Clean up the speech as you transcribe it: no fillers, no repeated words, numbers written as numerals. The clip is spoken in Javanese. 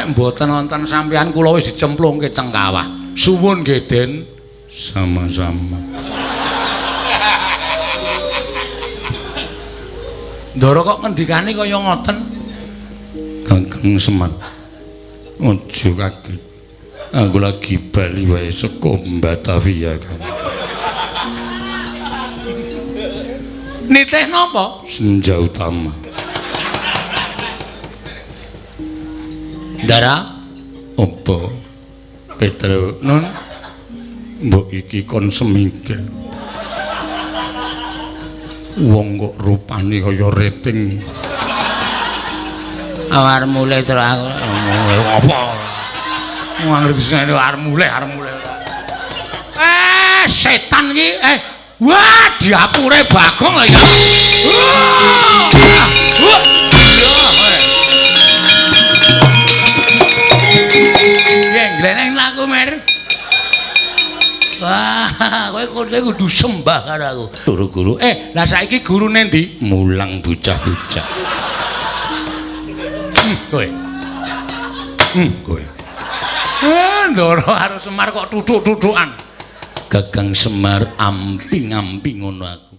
nek mboten wonten sampeyan kula wis dicemplungke teng kawah. Suwun nggih, Den. Sama-sama. Ndara kok ngendikane kaya ngoten? Kakang Semar. Aja kaget. Aku lagi bali wae saka Batavia kan. Nitih napa? Senja Utama. Ndara apa? Petro nun mbok iki kon semingkir. Wong kok rupane kaya rating. Awar mulai terus aku apa? Wong ngerti arep mulai. Setan iki wah diapure Bagong lho ya. Ya ngleneng laku mer. Wah, kowe kudu sembah karo aku. Guru-guru. Lah saiki gurune ndi? Mulang bocah-bocah. Kowe. Kowe. Ndara karo Semar kok tuthuk-tuthukan. Gagang Semar amping-amping ngono aku.